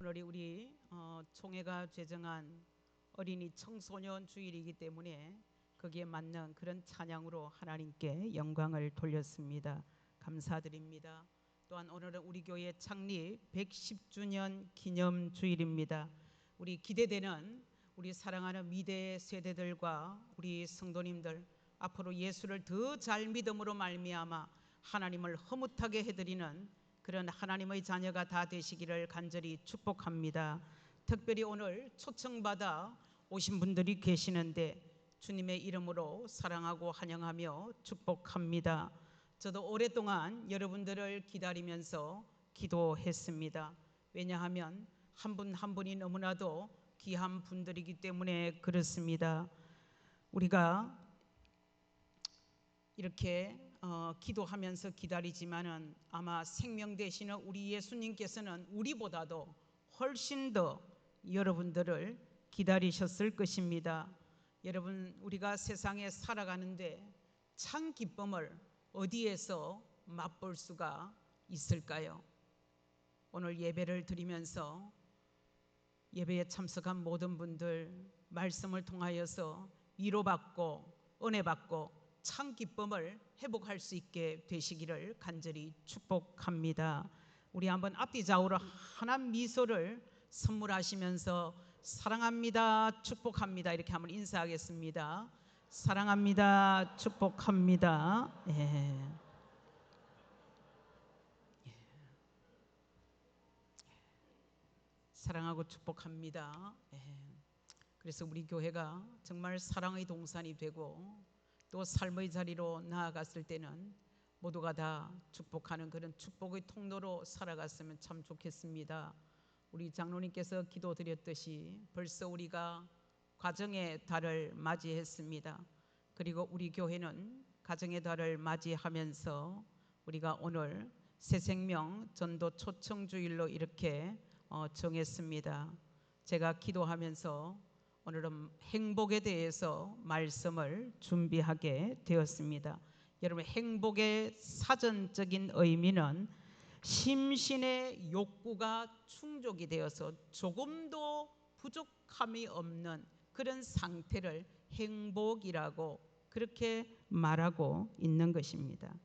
오늘이 우리 총회가 제정한 어린이 청소년 주일이기 때문에 거기에 맞는 그런 찬양으로 하나님께 영광을 돌렸습니다. 감사드립니다. 또한 오늘은 우리 교회 창립 110주년 기념 주일입니다. 우리 기대되는 우리 사랑하는 미래 세대들과 우리 성도님들 앞으로 예수를 더 잘 믿음으로 말미암아 하나님을 흐뭇하게 해드리는 그런 하나님의 자녀가 다 되시기를 간절히 축복합니다. 특별히 오늘 초청받아 오신 분들이 계시는데 주님의 이름으로 사랑하고 환영하며 축복합니다. 저도 오랫동안 여러분들을 기다리면서 기도했습니다. 왜냐하면 한 분 한 분이 너무나도 귀한 분들이기 때문에 그렇습니다. 우리가 이렇게 기도하면서 기다리지만은 아마 생명 되시는 우리 예수님께서는 우리보다도 훨씬 더 여러분들을 기다리셨을 것입니다. 여러분, 우리가 세상에 살아가는데 참 기쁨을 어디에서 맛볼 수가 있을까요? 오늘 예배를 드리면서 예배에 참석한 모든 분들 말씀을 통하여서 위로받고 은혜받고 참 기쁨을 회복할 수 있게 되시기를 간절히 축복합니다. 우리 한번 앞뒤 좌우로 환한 미소를 선물하시면서 사랑합니다, 축복합니다 이렇게 한번 인사하겠습니다. 사랑합니다, 축복합니다. 예. 사랑하고 축복합니다. 예. 그래서 우리 교회가 정말 사랑의 동산이 되고 또 삶의 자리로 나아갔을 때는 모두가 다 축복하는 그런 축복의 통로로 살아갔으면 참 좋겠습니다. 우리 장로님께서 기도드렸듯이 벌써 우리가 가정의 달을 맞이했습니다. 그리고 우리 교회는 가정의 달을 맞이하면서 우리가 오늘 새생명 전도 초청주일로 이렇게 정했습니다. 제가 기도하면서 오늘은 행복에 대해서 말씀을 준비하게 되었습니다. 여러분, 행복의 사전적인 의미는 심신의 욕구가 충족이 되어서 조금도 부족함이 없는 그런 상태를 행복이라고 그렇게 말하고 있는 것입니다.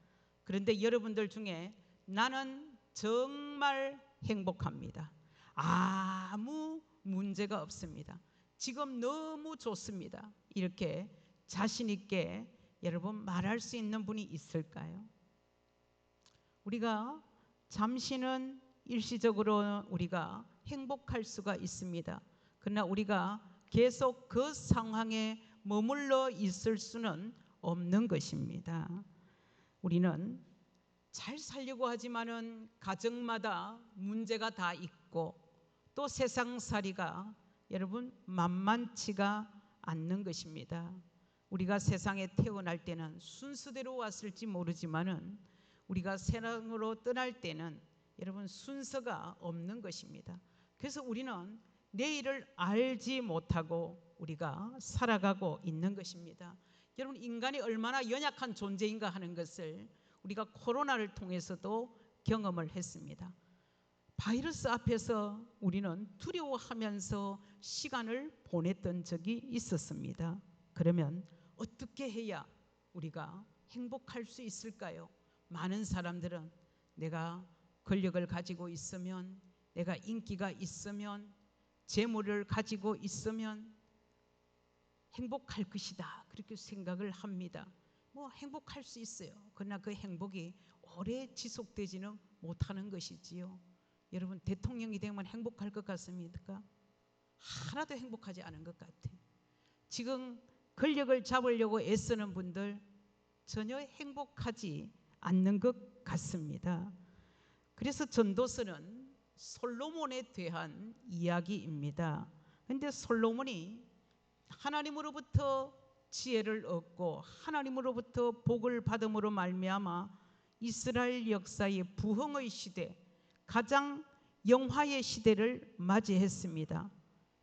그런데 여러분들 중에 나는 정말 행복합니다. 아무 문제가 없습니다. 지금 너무 좋습니다. 이렇게 자신 있게 여러분 말할 수 있는 분이 있을까요? 우리가 잠시는 일시적으로 우리가 행복할 수가 있습니다. 그러나 우리가 계속 그 상황에 머물러 있을 수는 없는 것입니다. 우리는 잘 살려고 하지만은 가정마다 문제가 다 있고 또 세상살이가 여러분 만만치가 않는 것입니다. 우리가 세상에 태어날 때는 순서대로 왔을지 모르지만은 우리가 세상으로 떠날 때는 여러분 순서가 없는 것입니다. 그래서 우리는 내일을 알지 못하고 우리가 살아가고 있는 것입니다. 여러분, 인간이 얼마나 연약한 존재인가 하는 것을 우리가 코로나를 통해서도 경험을 했습니다. 바이러스 앞에서 우리는 두려워하면서 시간을 보냈던 적이 있었습니다. 그러면 어떻게 해야 우리가 행복할 수 있을까요? 많은 사람들은 내가 권력을 가지고 있으면, 내가 인기가 있으면, 재물을 가지고 있으면 행복할 것이다 그렇게 생각을 합니다. 뭐 행복할 수 있어요. 그러나 그 행복이 오래 지속되지는 못하는 것이지요. 여러분, 대통령이 되면 행복할 것 같습니까? 하나도 행복하지 않은 것 같아요. 지금 권력을 잡으려고 애쓰는 분들 전혀 행복하지 않는 것 같습니다. 그래서 전도서는 솔로몬에 대한 이야기입니다. 그런데 솔로몬이 하나님으로부터 지혜를 얻고 하나님으로부터 복을 받음으로 말미암아 이스라엘 역사의 부흥의 시대, 가장 영화의 시대를 맞이했습니다.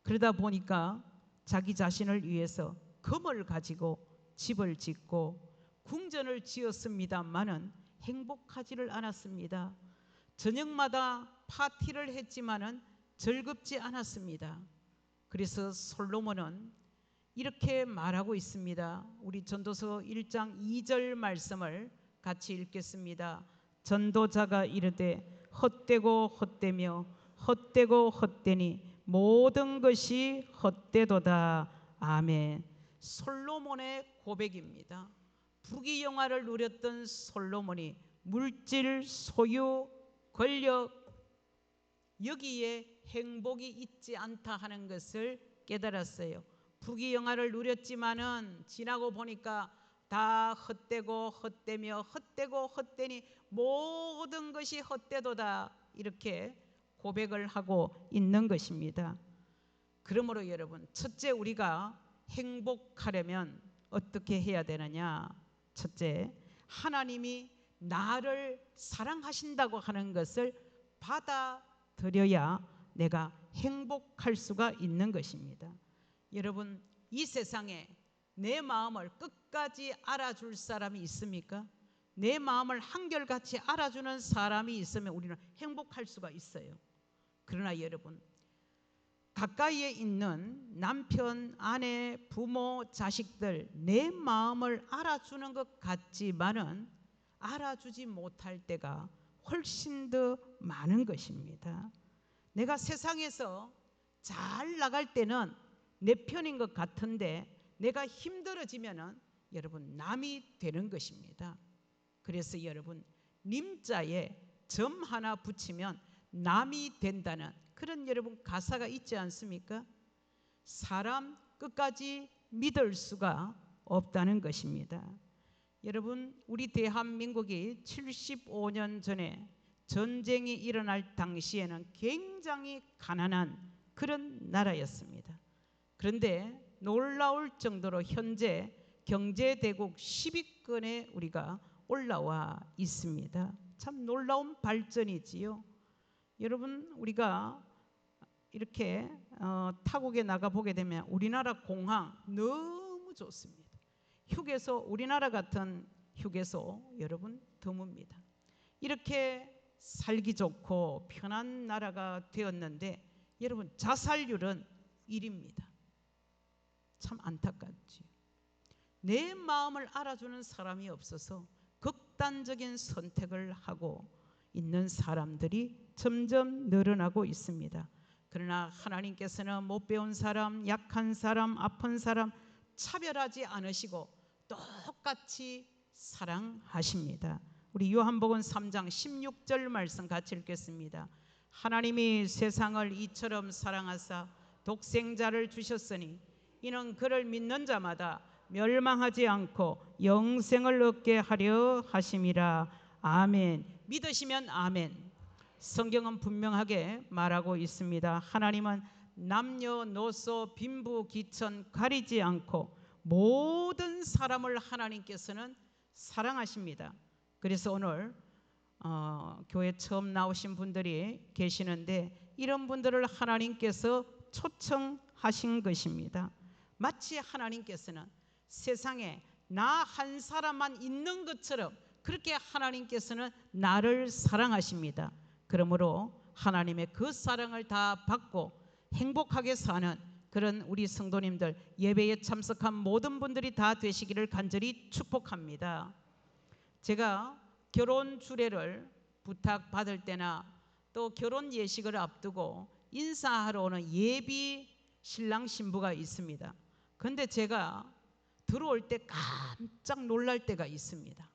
그러다 보니까 자기 자신을 위해서 금을 가지고 집을 짓고 궁전을 지었습니다마는 행복하지를 않았습니다. 저녁마다 파티를 했지만은 즐겁지 않았습니다. 그래서 솔로몬은 이렇게 말하고 있습니다. 우리 전도서 1장 2절 말씀을 같이 읽겠습니다. 전도자가 이르되 헛되고 헛되며 헛되고 헛되니 모든 것이 헛되도다. 아멘. 솔로몬의 고백입니다. 부귀영화를 누렸던 솔로몬이 물질, 소유, 권력 여기에 행복이 있지 않다 하는 것을 깨달았어요. 부귀영화를 누렸지만은 지나고 보니까 다 헛되고 헛되며 헛되고 헛되니 모든 것이 헛되도다, 이렇게 고백을 하고 있는 것입니다. 그러므로 여러분, 첫째, 우리가 행복하려면 어떻게 해야 되느냐? 첫째, 하나님이 나를 사랑하신다고 하는 것을 받아들여야 내가 행복할 수가 있는 것입니다. 여러분, 이 세상에 내 마음을 끝까지 알아줄 사람이 있습니까? 내 마음을 한결같이 알아주는 사람이 있으면 우리는 행복할 수가 있어요. 그러나 여러분, 가까이에 있는 남편, 아내, 부모, 자식들 내 마음을 알아주는 것 같지만은 알아주지 못할 때가 훨씬 더 많은 것입니다. 내가 세상에서 잘 나갈 때는 내 편인 것 같은데 내가 힘들어지면은 여러분 남이 되는 것입니다. 그래서 여러분, 님자에 점 하나 붙이면 남이 된다는 그런 여러분 가사가 있지 않습니까? 사람 끝까지 믿을 수가 없다는 것입니다. 여러분, 우리 대한민국이 75년 전에 전쟁이 일어날 당시에는 굉장히 가난한 그런 나라였습니다. 그런데 놀라울 정도로 현재 경제대국 10위권에 우리가 올라와 있습니다. 참 놀라운 발전이지요. 여러분, 우리가 이렇게 타국에 나가 보게 되면 우리나라 공항 너무 좋습니다. 휴게소, 우리나라 같은 휴게소 여러분 드뭅니다. 이렇게 살기 좋고 편한 나라가 되었는데 여러분, 자살률은 1위입니다. 참 안타깝지요. 내 마음을 알아주는 사람이 없어서 극단적인 선택을 하고 있는 사람들이 점점 늘어나고 있습니다. 그러나 하나님께서는 못 배운 사람, 약한 사람, 아픈 사람 차별하지 않으시고 똑같이 사랑하십니다. 우리 요한복음 3장 16절 말씀 같이 읽겠습니다. 하나님이 세상을 이처럼 사랑하사 독생자를 주셨으니 이는 그를 믿는 자마다 멸망하지 않고 영생을 얻게 하려 하심이라. 아멘. 믿으시면 아멘. 성경은 분명하게 말하고 있습니다. 하나님은 남녀노소 빈부귀천 가리지 않고 모든 사람을 하나님께서는 사랑하십니다. 그래서 오늘 교회 처음 나오신 분들이 계시는데 이런 분들을 하나님께서 초청하신 것입니다. 마치 하나님께서는 세상에 나 한 사람만 있는 것처럼 그렇게 하나님께서는 나를 사랑하십니다. 그러므로 하나님의 그 사랑을 다 받고 행복하게 사는 그런 우리 성도님들, 예배에 참석한 모든 분들이 다 되시기를 간절히 축복합니다. 제가 결혼 주례를 부탁받을 때나 또 결혼 예식을 앞두고 인사하러 오는 예비 신랑 신부가 있습니다. 그런데 제가 들어올 때 깜짝 놀랄 때가 있습니다.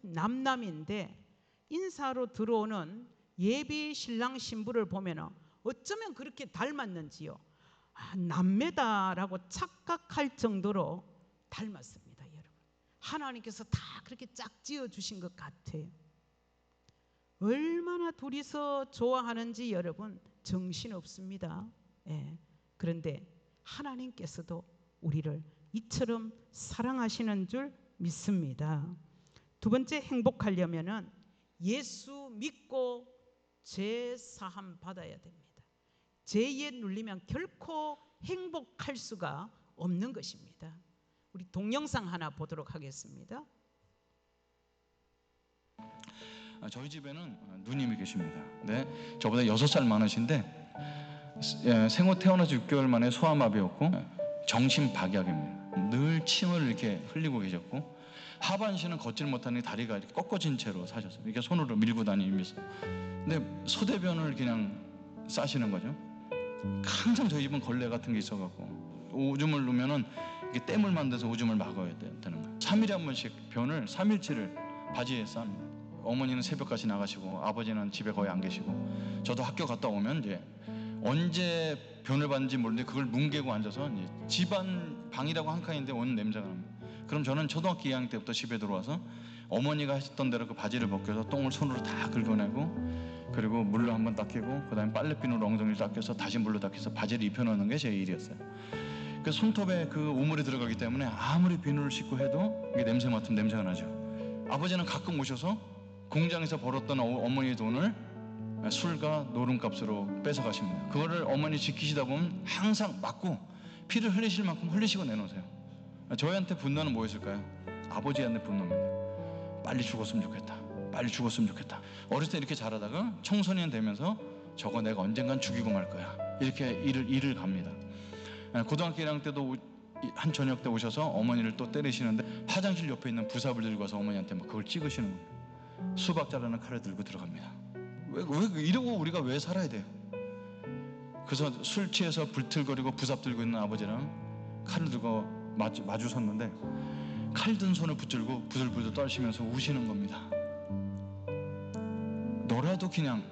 남남인데 인사로 들어오는 예비 신랑 신부를 보면 어쩌면 그렇게 닮았는지요. 남매다라고 착각할 정도로 닮았습니다. 여러분, 하나님께서 다 그렇게 짝지어 주신 것 같아요. 얼마나 둘이서 좋아하는지 여러분 정신없습니다. 그런데 하나님께서도 우리를 이처럼 사랑하시는 줄 믿습니다. 두 번째, 행복하려면은 예수 믿고 죄 사함 받아야 됩니다. 죄에 눌리면 결코 행복할 수가 없는 것입니다. 우리 동영상 하나 보도록 하겠습니다. 저희 집에는 누님이 계십니다. 네, 저보다 6살 많으신데 생후 태어나서 6개월 만에 소아마비였고 정신박약입니다. 늘 침을 이렇게 흘리고 계셨고 하반신은 걷질 못하니 다리가 이렇게 꺾어진 채로 사셨어요. 이렇게 손으로 밀고 다니면서. 근데 소대변을 그냥 싸시는 거죠. 항상 저희 집은 걸레 같은 게 있어갖고 오줌을 누면은 이게 땜을 만들어서 오줌을 막아야 되는 거예요. 3일에 한 번씩 변을 3일치를 바지에 쌉니다. 어머니는 새벽까지 나가시고 아버지는 집에 거의 안 계시고 저도 학교 갔다 오면 이제 언제 변을 받는지 모르는데 그걸 뭉개고 앉아서 이제 집안 방이라고 한 칸인데 오는 냄새가 납니다. 그럼 저는 초등학교 2학년 때부터 집에 들어와서 어머니가 하셨던 대로 그 바지를 벗겨서 똥을 손으로 다 긁어내고 그리고 물로 한번 닦이고 그 다음에 빨래비누로 엉덩이를 닦여서 다시 물로 닦여서 바지를 입혀놓는 게 제 일이었어요. 그 손톱에 그 오물이 들어가기 때문에 아무리 비누를 씻고 해도 이게 냄새 맡으면 냄새가 나죠. 아버지는 가끔 오셔서 공장에서 벌었던 어머니의 돈을 술과 노름값으로 뺏어가십니다. 그거를 어머니 지키시다 보면 항상 맞고 피를 흘리실 만큼 흘리시고 내놓으세요. 저희한테 분노는 뭐였을까요? 아버지한테 분노입니다. 빨리 죽었으면 좋겠다. 빨리 죽었으면 좋겠다. 어렸을 때 이렇게 자라다가 청소년 되면서 저거 내가 언젠간 죽이고 말 거야. 이렇게 일을 갑니다. 고등학교 1학년 때도 한 저녁 때 오셔서 어머니를 또 때리시는데 화장실 옆에 있는 부삽을 들고 와서 어머니한테 막 그걸 찍으시는 겁니다. 수박 자르는 칼을 들고 들어갑니다. 왜 이러고 우리가 왜 살아야 돼요? 그래서 술 취해서 불틀거리고 부삽 들고 있는 아버지랑 칼을 들고 마주 섰는데 칼 든 손을 붙들고 부들부들 떨시면서 우시는 겁니다. 너라도 그냥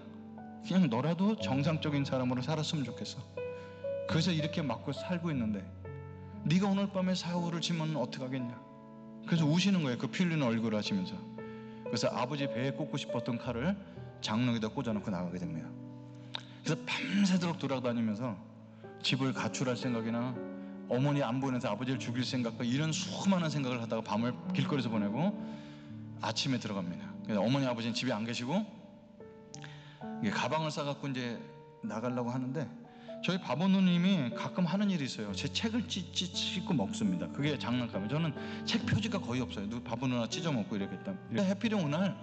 너라도 정상적인 사람으로 살았으면 좋겠어. 그래서 이렇게 맞고 살고 있는데 네가 오늘 밤에 사고를 치면 어떡하겠냐. 그래서 우시는 거예요. 그 피 흘리는 얼굴을 하시면서. 그래서 아버지 배에 꽂고 싶었던 칼을 장롱에다 꽂아놓고 나가게 됩니다. 그래서 밤새도록 돌아다니면서 집을 가출할 생각이나 어머니 안 보내서 아버지를 죽일 생각과 이런 수많은 생각을 하다가 밤을 길거리에서 보내고 아침에 들어갑니다. 그래서 어머니 아버지는 집에 안 계시고 가방을 싸갖고 이제 나가려고 하는데 저희 바보 누님이 가끔 하는 일이 있어요. 제 책을 찢고 먹습니다. 그게 장난감이에요. 저는 책 표지가 거의 없어요. 바보 누나 찢어 먹고 이러겠다. 해피령 그날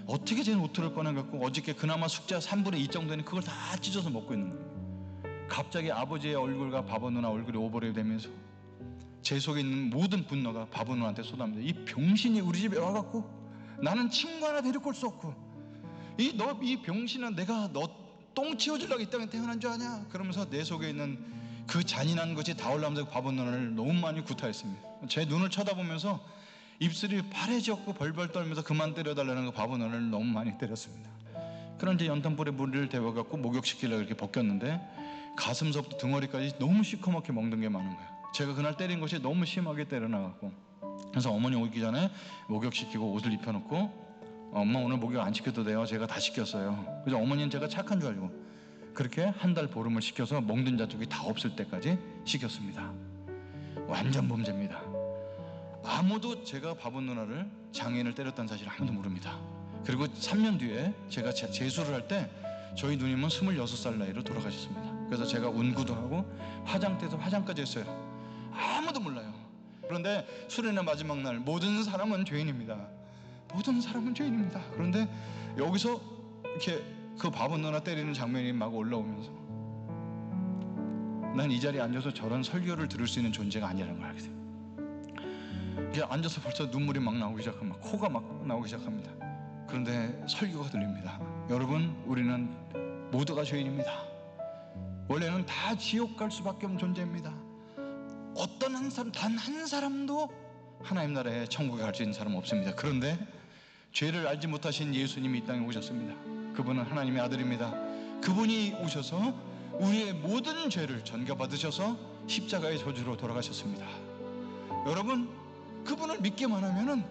어떻게 제 노트를 꺼내갖고 어저께 그나마 숙제 3분의 2 정도는 그걸 다 찢어서 먹고 있는 거예요. 갑자기 아버지의 얼굴과 바보 누나 얼굴이 오버랩 되면서 제 속에 있는 모든 분노가 바보 누나한테 쏟아집니다. 이 병신이 우리 집에 와갖고 나는 친구 하나 데리고 올 수 없고 이 병신은 내가 너 똥 치워주려고 이 땅에 태어난 줄 아냐? 그러면서 내 속에 있는 그 잔인한 것이 다 올라오면서 바보 누나를 너무 많이 구타했습니다. 제 눈을 쳐다보면서 입술이 파래졌고 벌벌 떨면서 그만 때려달라는 거 바보 누나를 너무 많이 때렸습니다. 그런 이제 연탄불에 물을 데워갖고 목욕시키려고 이렇게 벗겼는데 가슴서부터 등허리까지 너무 시커멓게 먹는 게 많은 거예요. 제가 그날 때린 것이 너무 심하게 때려나갔고 그래서 어머니 오기 전에 목욕시키고 옷을 입혀놓고 엄마 오늘 목욕 안 시켜도 돼요. 제가 다 시켰어요. 그래서 어머니는 제가 착한 줄 알고 그렇게 한 달 보름을 시켜서 먹는 자족이 다 없을 때까지 시켰습니다. 완전 범죄입니다. 아무도 제가 바보 누나를 장애인을 때렸다는 사실을 아무도 모릅니다. 그리고 3년 뒤에 제가 재수를 할 때 저희 누님은 26살 나이로 돌아가셨습니다. 그래서 제가 운구도 하고 화장대에서 화장까지 했어요. 아무도 몰라요. 그런데 수련의 마지막 날 모든 사람은 죄인입니다. 모든 사람은 죄인입니다. 그런데 여기서 이렇게 그 바보 누나 때리는 장면이 막 올라오면서 난 이 자리에 앉아서 저런 설교를 들을 수 있는 존재가 아니라는 걸 알게 돼요. 이게 앉아서 벌써 눈물이 막 나오기 시작합니다. 코가 막 나오기 시작합니다. 그런데 설교가 들립니다. 여러분, 우리는 모두가 죄인입니다. 원래는 다 지옥 갈 수밖에 없는 존재입니다. 어떤 한 사람, 단 한 사람도 하나님 나라에 천국에 갈 수 있는 사람은 없습니다. 그런데 죄를 알지 못하신 예수님이 이 땅에 오셨습니다. 그분은 하나님의 아들입니다. 그분이 오셔서 우리의 모든 죄를 전가받으셔서 십자가의 저주로 돌아가셨습니다. 여러분, 그분을 믿기만 하면은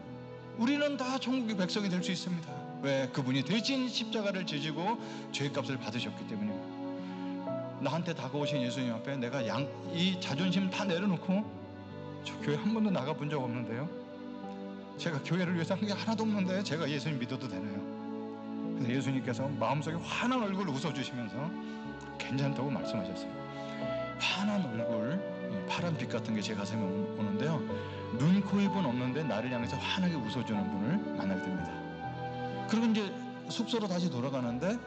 우리는 다 천국의 백성이 될 수 있습니다. 왜? 그분이 대신 십자가를 지시고 죄값을 받으셨기 때문입니다. 나한테 다가오신 예수님 앞에 내가 이 자존심 다 내려놓고 저 교회 한 번도 나가본 적 없는데요. 제가 교회를 위해서 한 게 하나도 없는데 제가 예수님 믿어도 되나요? 그래서 예수님께서 마음속에 환한 얼굴을 웃어주시면서 괜찮다고 말씀하셨어요. 환한 얼굴, 파란 빛 같은 게 제 가슴에 오는데요. 눈, 코, 입은 없는데 나를 향해서 환하게 웃어주는 분을 만나게 됩니다. 그리고 이제 숙소로 다시 돌아가는데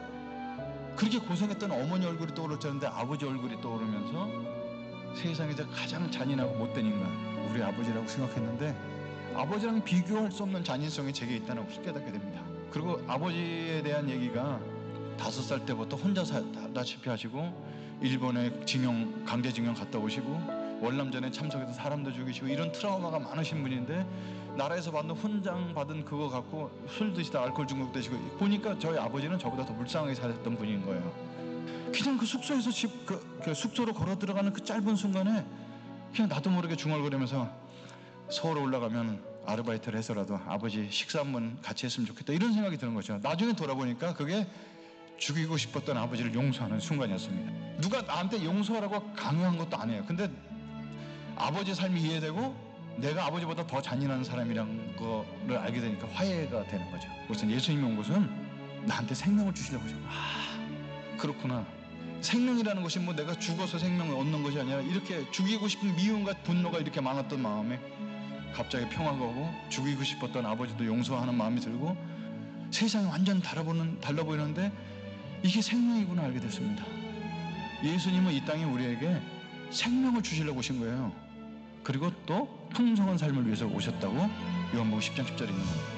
그렇게 고생했던 어머니 얼굴이 떠오를 줄 알았는데 아버지 얼굴이 떠오르면서 세상에서 가장 잔인하고 못된 인간, 우리 아버지라고 생각했는데 아버지랑 비교할 수 없는 잔인성이 제게 있다는 것을 깨닫게 됩니다. 그리고 아버지에 대한 얘기가 5살 때부터 혼자 살다시피 하시고 일본에 강제징용 갔다 오시고 월남전에 참석해서 사람도 죽이시고 이런 트라우마가 많으신 분인데 나라에서 받는 훈장 받은 그거 갖고 술 드시다 알코올 중독 되시고 보니까 저희 아버지는 저보다 더 불쌍하게 살았던 분인 거예요. 그냥 그 숙소에서 그 숙소로 걸어 들어가는 그 짧은 순간에 그냥 나도 모르게 중얼거리면서 서울 올라가면 아르바이트를 해서라도 아버지 식사 한번 같이 했으면 좋겠다 이런 생각이 드는 거죠. 나중에 돌아보니까 그게 죽이고 싶었던 아버지를 용서하는 순간이었습니다. 누가 나한테 용서하라고 강요한 것도 아니에요. 근데 아버지 삶이 이해되고 내가 아버지보다 더 잔인한 사람이란 거를 알게 되니까 화해가 되는 거죠. 그래서 예수님이 온 것은 나한테 생명을 주시려고 하죠. 그렇구나. 생명이라는 것이 뭐 내가 죽어서 생명을 얻는 것이 아니라 이렇게 죽이고 싶은 미움과 분노가 이렇게 많았던 마음에 갑자기 평화가 오고 죽이고 싶었던 아버지도 용서하는 마음이 들고 세상이 완전 달라 보이는데 이게 생명이구나 알게 됐습니다. 예수님은 이 땅에 우리에게 생명을 주시려고 오신 거예요. 그리고 또 풍성한 삶을 위해서 오셨다고 요한복음 10장 10절에 있는 겁니다.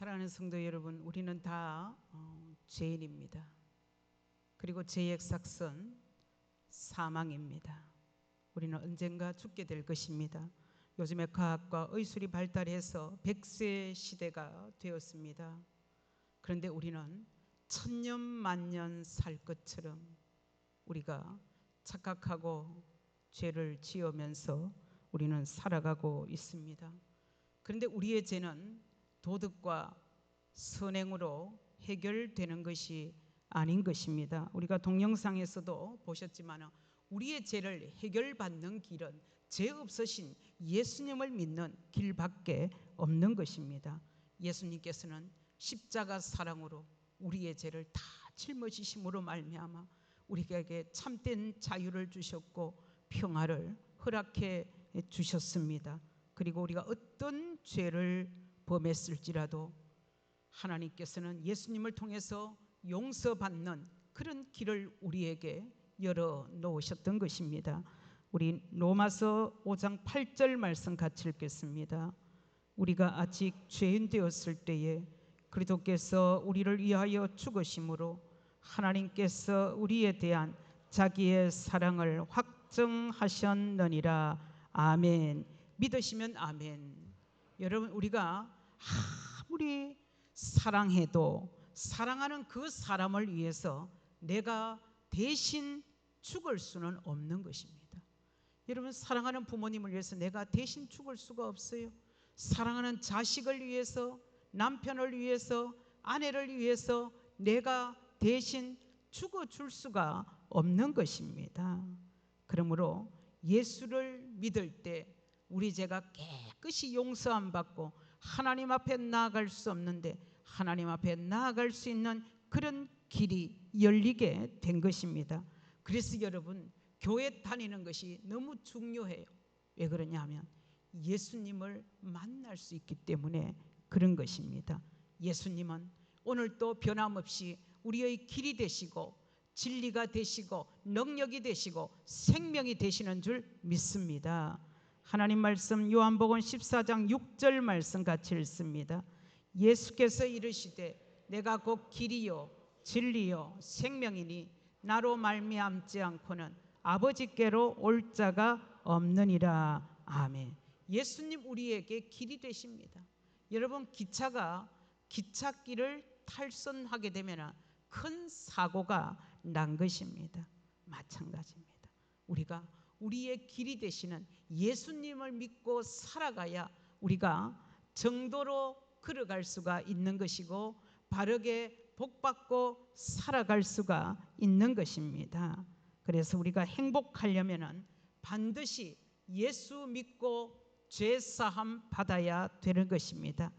사랑하는 성도 여러분, 우리는 다 죄인입니다. 그리고 죄의 삭선 사망입니다. 우리는 언젠가 죽게 될 것입니다. 요즘에 과학과 의술이 발달해서 100세 시대가 되었습니다. 그런데 우리는 천년 만년 살 것처럼 우리가 착각하고 죄를 지으면서 우리는 살아가고 있습니다. 그런데 우리의 죄는 도덕과 선행으로 해결되는 것이 아닌 것입니다. 우리가 동영상에서도 보셨지만 우리의 죄를 해결받는 길은 죄 없으신 예수님을 믿는 길밖에 없는 것입니다. 예수님께서는 십자가 사랑으로 우리의 죄를 다 짊어지심으로 말미암아 우리에게 참된 자유를 주셨고 평화를 허락해 주셨습니다. 그리고 우리가 어떤 죄를 범했을지라도 하나님께서는 예수님을 통해서 용서받는 그런 길을 우리에게 열어 놓으셨던 것입니다. 우리 로마서 5장 8절 말씀 같이 읽겠습니다. 우리가 아직 죄인 되었을 때에 그리스도께서 우리를 위하여 죽으심으로 하나님께서 우리에 대한 자기의 사랑을 확증하셨느니라. 아멘. 믿으시면 아멘. 여러분, 우리가 아무리 사랑해도 사랑하는 그 사람을 위해서 내가 대신 죽을 수는 없는 것입니다. 여러분, 사랑하는 부모님을 위해서 내가 대신 죽을 수가 없어요. 사랑하는 자식을 위해서, 남편을 위해서, 아내를 위해서 내가 대신 죽어줄 수가 없는 것입니다. 그러므로 예수를 믿을 때 우리 죄가 깨끗이 용서함 받고 하나님 앞에 나아갈 수 없는데 하나님 앞에 나아갈 수 있는 그런 길이 열리게 된 것입니다. 그래서 여러분, 교회 다니는 것이 너무 중요해요. 왜 그러냐면 예수님을 만날 수 있기 때문에 그런 것입니다. 예수님은 오늘도 변함없이 우리의 길이 되시고 진리가 되시고 능력이 되시고 생명이 되시는 줄 믿습니다. 하나님 말씀 요한복음 14장 6절 말씀 같이 읽습니다. 예수께서 이르시되 내가 곧 길이요 진리요 생명이니 나로 말미암지 않고는 아버지께로 올 자가 없느니라. 아멘. 예수님 우리에게 길이 되십니다. 여러분 기차가 기찻길을 탈선하게 되면 큰 사고가 난 것입니다. 마찬가지입니다. 우리가 우리의 길이 되시는 예수님을 믿고 살아가야 우리가 정도로 걸어갈 수가 있는 것이고 바르게 복받고 살아갈 수가 있는 것입니다. 그래서 우리가 행복하려면 반드시 예수 믿고 죄사함 받아야 되는 것입니다.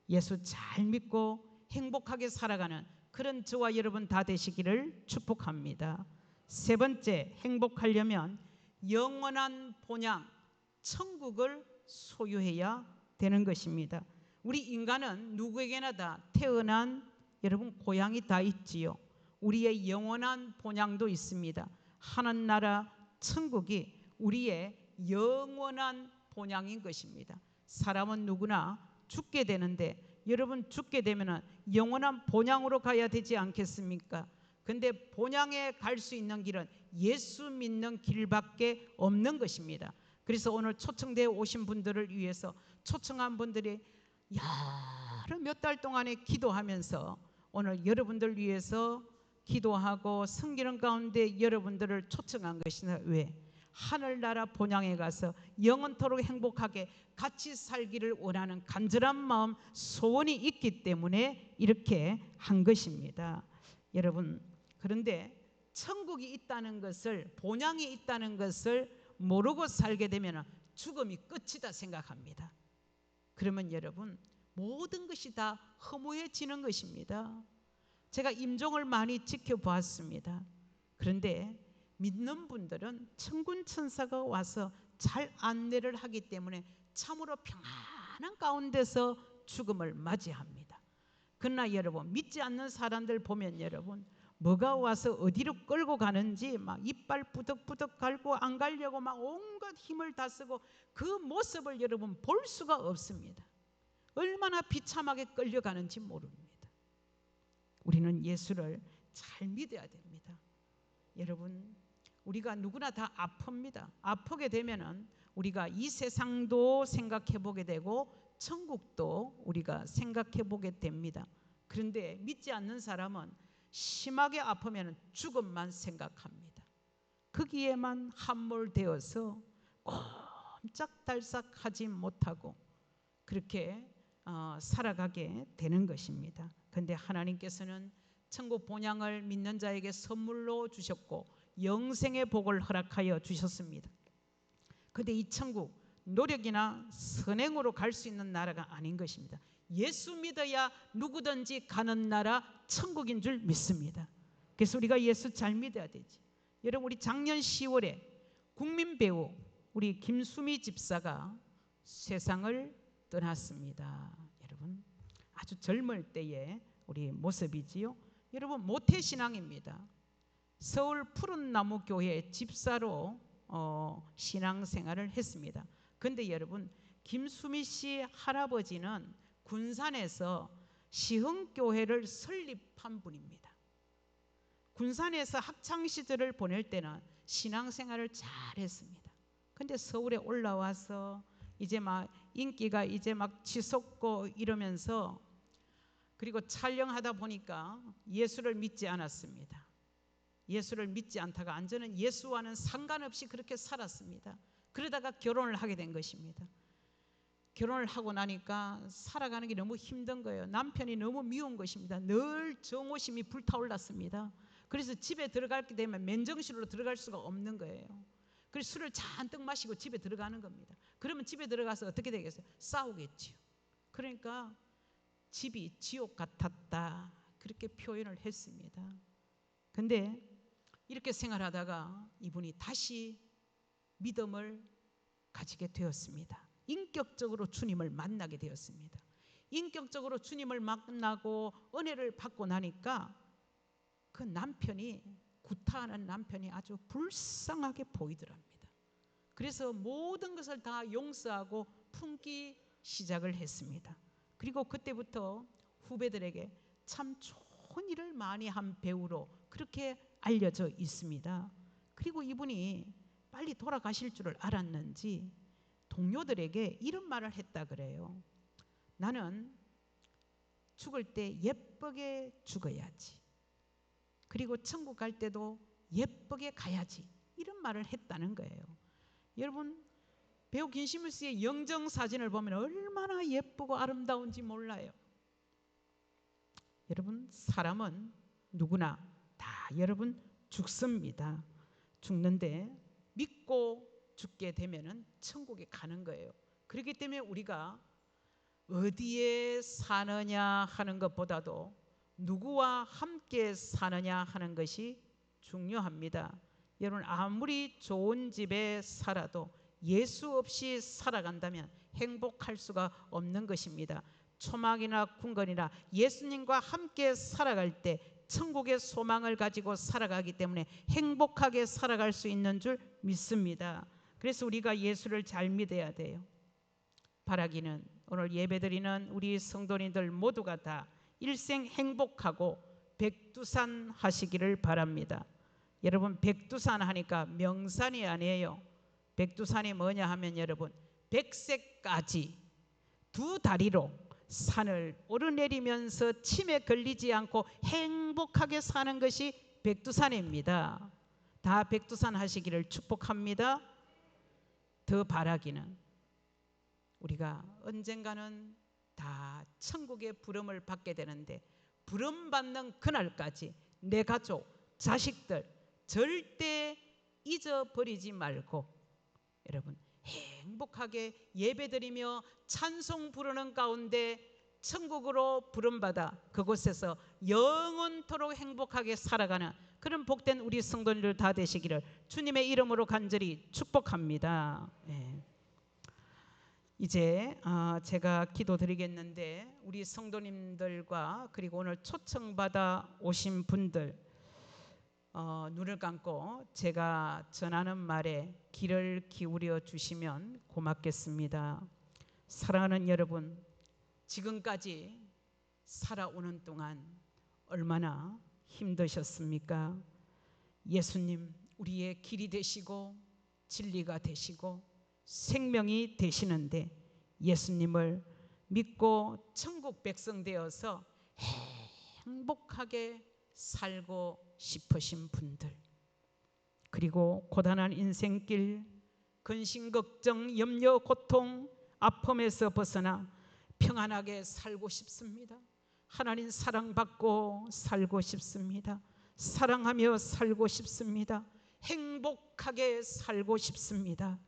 예수 잘 믿고 행복하게 살아가는 그런 저와 여러분 다 되시기를 축복합니다. 세 번째, 행복하려면 영원한 본향 천국을 소유해야 되는 것입니다. 우리 인간은 누구에게나 다 태어난 여러분 고향이 다 있지요. 우리의 영원한 본향도 있습니다. 하늘나라 천국이 우리의 영원한 본향인 것입니다. 사람은 누구나 죽게 되는데 여러분 죽게 되면 영원한 본향으로 가야 되지 않겠습니까? 근데 본향에 갈 수 있는 길은 예수 믿는 길밖에 없는 것입니다. 그래서 오늘 초청대에 오신 분들을 위해서 초청한 분들이 여러 몇 달 동안에 기도하면서 오늘 여러분들 위해서 기도하고 섬기는 가운데 여러분들을 초청한 것이나 왜? 하늘나라 본향에 가서 영원토록 행복하게 같이 살기를 원하는 간절한 마음 소원이 있기 때문에 이렇게 한 것입니다. 여러분 그런데 천국이 있다는 것을 본향이 있다는 것을 모르고 살게 되면 죽음이 끝이다 생각합니다. 그러면 여러분 모든 것이 다 허무해지는 것입니다. 제가 임종을 많이 지켜보았습니다. 그런데 믿는 분들은 천군 천사가 와서 잘 안내를 하기 때문에 참으로 평안한 가운데서 죽음을 맞이합니다. 그러나 여러분 믿지 않는 사람들 보면 여러분 뭐가 와서 어디로 끌고 가는지 막 이빨 부덕부덕 갈고 안 가려고 막 온갖 힘을 다 쓰고 그 모습을 여러분 볼 수가 없습니다. 얼마나 비참하게 끌려가는지 모릅니다. 우리는 예수를 잘 믿어야 됩니다. 여러분 우리가 누구나 다 아픕니다. 아프게 되면은 우리가 이 세상도 생각해 보게 되고 천국도 우리가 생각해 보게 됩니다. 그런데 믿지 않는 사람은 심하게 아프면 죽음만 생각합니다. 거기에만 함몰되어서 꼼짝달싹하지 못하고 그렇게 살아가게 되는 것입니다. 그런데 하나님께서는 천국 본향을 믿는 자에게 선물로 주셨고 영생의 복을 허락하여 주셨습니다. 그런데 이 천국 노력이나 선행으로 갈 수 있는 나라가 아닌 것입니다. 예수 믿어야 누구든지 가는 나라 천국인 줄 믿습니다. 그래서 우리가 예수 잘 믿어야 되지. 여러분 우리 작년 10월에 국민 배우 우리 김수미 집사가 세상을 떠났습니다. 여러분 아주 젊을 때의 우리 모습이지요. 여러분 모태신앙입니다. 서울 푸른나무 교회 집사로 신앙생활을 했습니다. 그런데 여러분 김수미 씨 할아버지는 군산에서 시흥교회를 설립한 분입니다. 군산에서 학창시절을 보낼 때는 신앙생활을 잘했습니다. 그런데 서울에 올라와서 이제 막 인기가 이제 막 치솟고 이러면서 그리고 촬영하다 보니까 예수를 믿지 않았습니다. 예수를 믿지 않다가 완전히 예수와는 상관없이 그렇게 살았습니다. 그러다가 결혼을 하게 된 것입니다. 결혼을 하고 나니까 살아가는 게 너무 힘든 거예요. 남편이 너무 미운 것입니다. 늘 정오심이 불타올랐습니다. 그래서 집에 들어가게 되면 맨정신으로 들어갈 수가 없는 거예요. 그래서 술을 잔뜩 마시고 집에 들어가는 겁니다. 그러면 집에 들어가서 어떻게 되겠어요? 싸우겠죠. 그러니까 집이 지옥 같았다 그렇게 표현을 했습니다. 근데 이렇게 생활하다가 이분이 다시 믿음을 가지게 되었습니다. 인격적으로 주님을 만나게 되었습니다. 인격적으로 주님을 만나고 은혜를 받고 나니까 그 남편이 구타하는 남편이 아주 불쌍하게 보이더랍니다. 그래서 모든 것을 다 용서하고 품기 시작을 했습니다. 그리고 그때부터 후배들에게 참 좋은 일을 많이 한 배우로 그렇게 알려져 있습니다. 그리고 이분이 빨리 돌아가실 줄을 알았는지 동료들에게 이런 말을 했다 그래요. 나는 죽을 때 예쁘게 죽어야지. 그리고 천국 갈 때도 예쁘게 가야지. 이런 말을 했다는 거예요. 여러분, 배우 김시무 씨의 영정사진을 보면 얼마나 예쁘고 아름다운지 몰라요. 여러분, 사람은 누구나 다 여러분 죽습니다. 죽는데 믿고 죽게 되면은 천국에 가는 거예요. 그렇기 때문에 우리가 어디에 사느냐 하는 것보다도 누구와 함께 사느냐 하는 것이 중요합니다. 여러분, 아무리 좋은 집에 살아도 예수 없이 살아간다면 행복할 수가 없는 것입니다. 초막이나 궁궐이나 예수님과 함께 살아갈 때 천국의 소망을 가지고 살아가기 때문에 행복하게 살아갈 수 있는 줄 믿습니다. 그래서 우리가 예수를 잘 믿어야 돼요. 바라기는 오늘 예배드리는 우리 성도님들 모두가 다 일생 행복하고 백두산 하시기를 바랍니다. 여러분, 백두산 하니까 명산이 아니에요. 백두산이 뭐냐 하면 여러분, 백세까지 두 다리로 산을 오르내리면서 침에 걸리지 않고 행복하게 사는 것이 백두산입니다. 다 백두산 하시기를 축복합니다. 더 바라기는 우리가 언젠가는 다 천국의 부름을 받게 되는데 부름받는 그날까지 내 가족, 자식들 절대 잊어버리지 말고 여러분 행복하게 예배드리며 찬송 부르는 가운데 천국으로 부름받아 그곳에서 영원토록 행복하게 살아가는 그런 복된 우리 성도님들 다 되시기를 주님의 이름으로 간절히 축복합니다. 네. 이제 제가 기도드리겠는데 우리 성도님들과 그리고 오늘 초청받아 오신 분들 눈을 감고 제가 전하는 말에 귀를 기울여 주시면 고맙겠습니다. 사랑하는 여러분, 지금까지 살아오는 동안 얼마나 힘드셨습니까? 예수님 우리의 길이 되시고 진리가 되시고 생명이 되시는데 예수님을 믿고 천국 백성 되어서 행복하게 살고 싶으신 분들, 그리고 고단한 인생길 근심 걱정 염려 고통 아픔에서 벗어나 평안하게 살고 싶습니다. 하나님 사랑받고 살고 싶습니다. 사랑하며 살고 싶습니다. 행복하게 살고 싶습니다.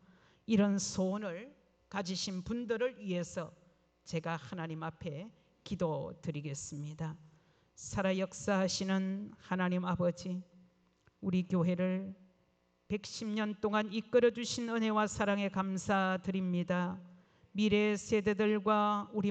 이런 소원을 가지신 분들을 위해서 제가 하나님 앞에 기도드리겠습니다. 살아 역사하시는 하나님 아버지, 우리 교회를 110년 동안 이끌어 주신 은혜와 사랑에 감사드립니다. 미래 세대들과 우리